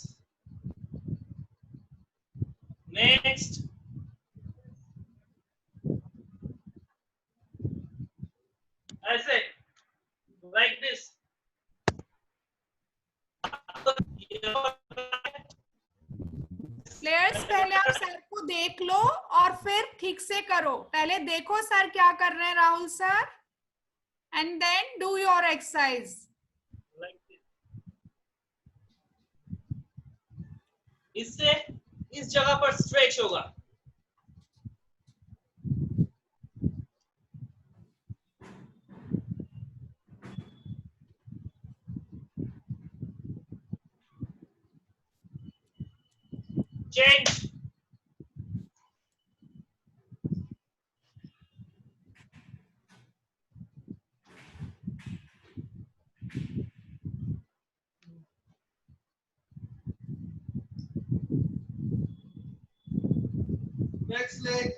Next. ऐसे, like this. प्लेयर्स पहले आप सर को देख लो और फिर ठीक से करो. पहले देखो सर क्या कर रहे हैं, Rahul sir, and then do your exercise. Like this. इससे इस जगह पर स्ट्रेच होगा. Change. Next leg.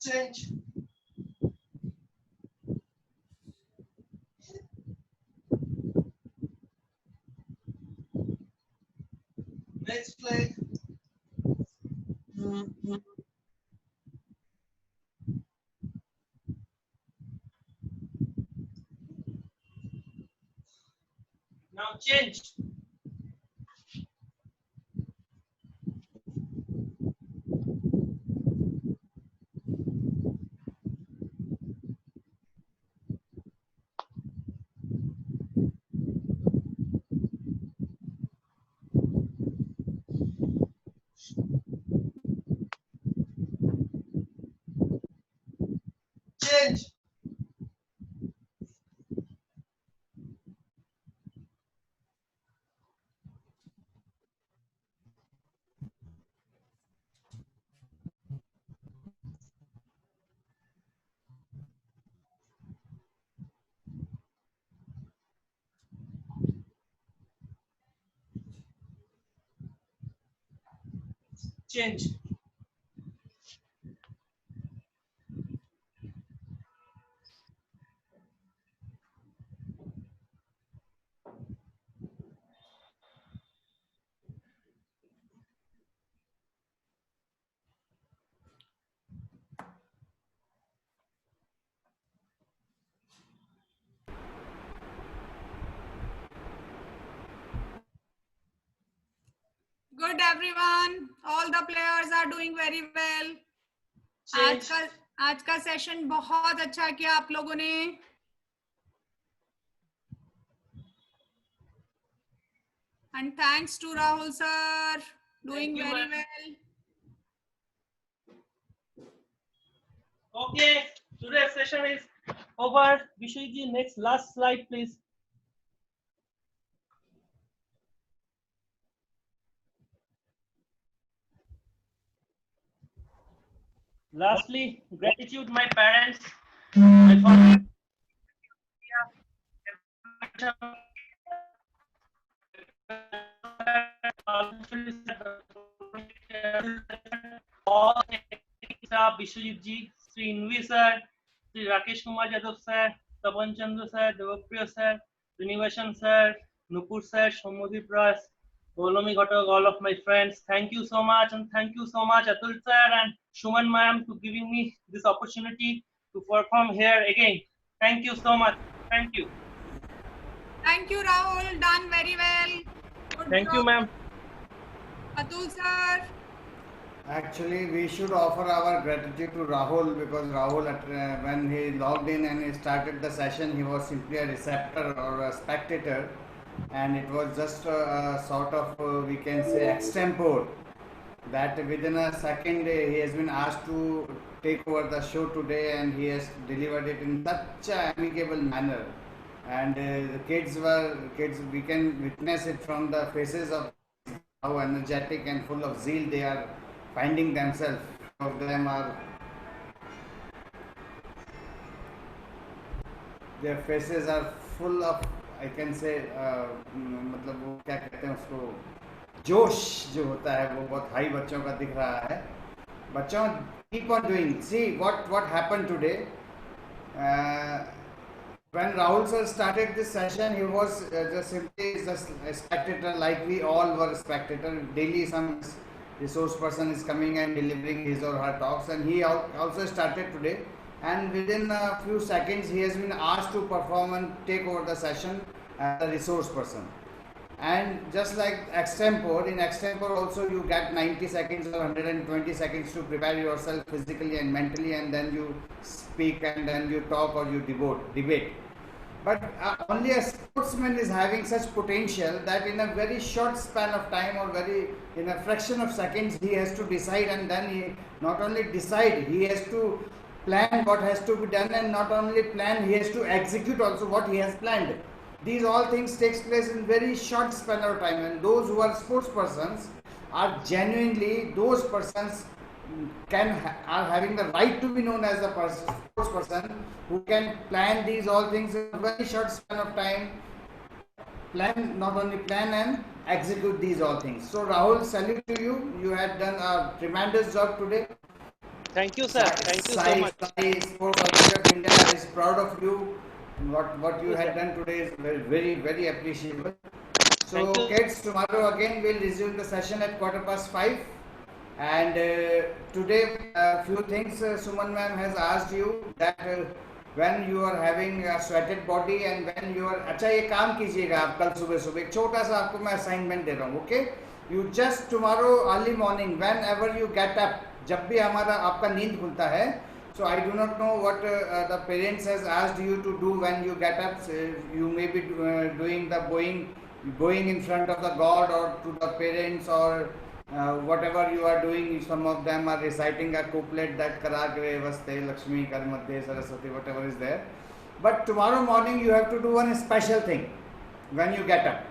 Change. Next leg. Now change. Change. Change. Good everyone, all the players are doing very well. आज का सेशन बहुत अच्छा किया आप लोगों ने. And thanks to Rahul sir, doing Thank you, very ma'am. well. Okay, today's session is over. Vishayji, next last slide, please. Lastly, gratitude my parents, my father, all staff, Vishwajit ji, Sri Invi sir, Sri Rakesh Kumar Yadav sir, Tapan Chandra sir, Devapriya sir, Srinivasan sir, Nupur sir, Shomodip Ras, Golomi Ghatak, all of my friends. Thank you so much, and thank you so much Atul sir and Shuman ma'am to giving me this opportunity to perform here again. Thank you so much. Thank you. Thank you, Rahul. Done very well. Good Thank you, job. ma'am. Atul sir. Actually, we should offer our gratitude to Rahul because Rahul, when he logged in and he started the session, he was simply a receptor or a spectator, and it was just a sort of, we can say, extempore. That within a second, he has been asked to take over the show today, and he has delivered it in such an amicable manner. And the kids, we can witness it from the faces of how energetic and full of zeal they are finding themselves. Some of them are, their faces are full of, I can say, मतलब वो क्या कहते हैं उसको, जोश जो होता है वो बहुत हाई बच्चों का दिख रहा है. बच्चों, keep on doing. See what happened today. When Rahul sir started this session, he was just simply just a spectator, like we all were spectator. Daily some resource person is coming and delivering his or her talks, and he also started today. And within a few seconds, he has been asked to perform and take over the session as a resource person. And just like extempore, in extempore also you get 90 seconds or 120 seconds to prepare yourself physically and mentally, and then you speak and then you talk or you debate. But only a sportsman is having such potential that in a very short span of time or in a fraction of seconds he has to decide, and then he not only decide, he has to plan what has to be done, and not only plan, he has to execute also what he has planned. These all things takes place in very short span of time, and those who are sports persons are genuinely, those persons are having the right to be known as a sports person who can plan these all things in a very short span of time, not only plan and execute these all things. So Rahul, salute to you. You had done a tremendous job today. Thank you, sir. Thank you so much. Sai Sports Authority of India is proud of you. What you had done today is very, very appreciable. So kids, tomorrow again we'll resume the session at 5:15. And today a few things Suman ma'am has asked you, that when you are having a sweated body and when you are, अच्छा ये काम कीजिएगा आप कल सुबह एक छोटा सा आपको मैं assignment दे रहा हूँ, okay? You just tomorrow early morning, whenever you get up, जब भी हमारा आपका नींद खुलता है, so I do not know what the parents has asked you to do when you get up. So you may be doing the going in front of the God or to the parents, or whatever you are doing. Some of them are reciting a couplet that Karagre Vaste Lakshmi Karmadhe Saraswati, whatever is there. But tomorrow morning you have to do one special thing when you get up.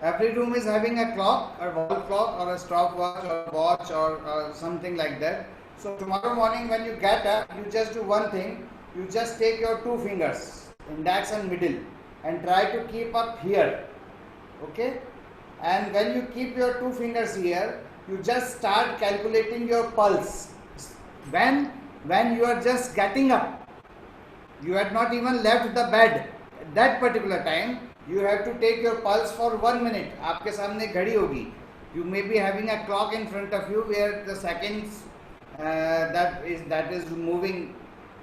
Every room is having a clock, a wall clock or a stopwatch or a watch or something like that. So tomorrow morning when you get up, you just do one thing. You just take your two fingers, index and middle, and try to keep up here. Okay? And when you keep your two fingers here, you just start calculating your pulse. When you are just getting up, you had not even left the bed. At that particular time, you have to take your pulse for 1 minute. आपके सामने घड़ी होगी. You may be having a clock in front of you where the seconds that is moving,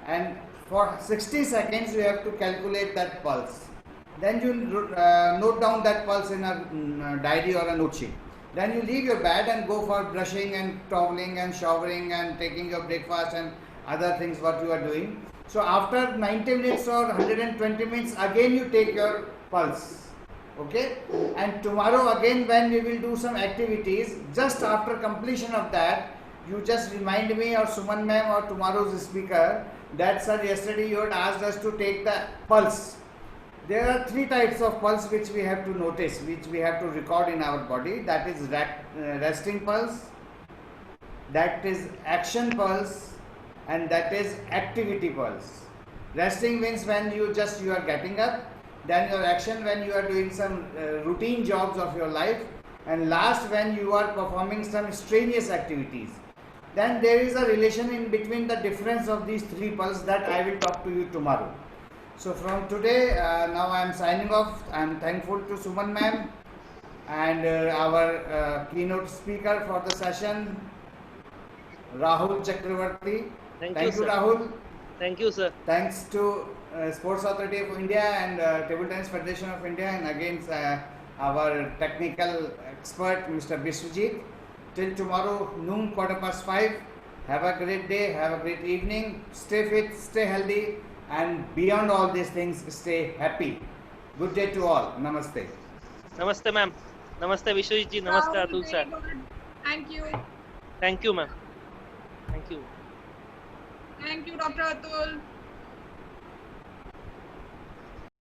and for 60 seconds you have to calculate that pulse. Then you note down that pulse in a diary or a note sheet. Then you leave your bed and go for brushing and toweling and showering and taking your breakfast and other things what you are doing. So after 90 minutes or 120 minutes, again you take your pulse. Okay, and tomorrow again when we will do some activities, just after completion of that, you just remind me or Suman ma'am or tomorrow's speaker that sir, yesterday you had asked us to take the pulse. There are 3 types of pulse which we have to notice, which we have to record in our body. That is resting pulse, that is action pulse, and that is activity pulse. Resting means when you are getting up, then your action when you are doing some routine jobs of your life, and last when you are performing some strenuous activities. Then there is a relation in between the difference of these 3 pulses that I will talk to you tomorrow. So from today, now I am signing off. I am thankful to Suman ma'am and our keynote speaker for the session, Rahul Chakravarti. Thank you, sir. Rahul. Thank you, sir. Thanks to Sports Authority of India and Table Tennis Federation of India, and again our technical expert Mr. Biswajit. Till tomorrow noon, 5:15. Have a great day, have a great evening. Stay fit, stay healthy, and beyond all these things, stay happy. Good day to all. Namaste. Namaste, ma'am. Namaste, Vishwajit ji. Namaste, Wow, Atul very sir. good. Thank you. Thank you, ma'am. Thank you. Thank you, Dr. Atul.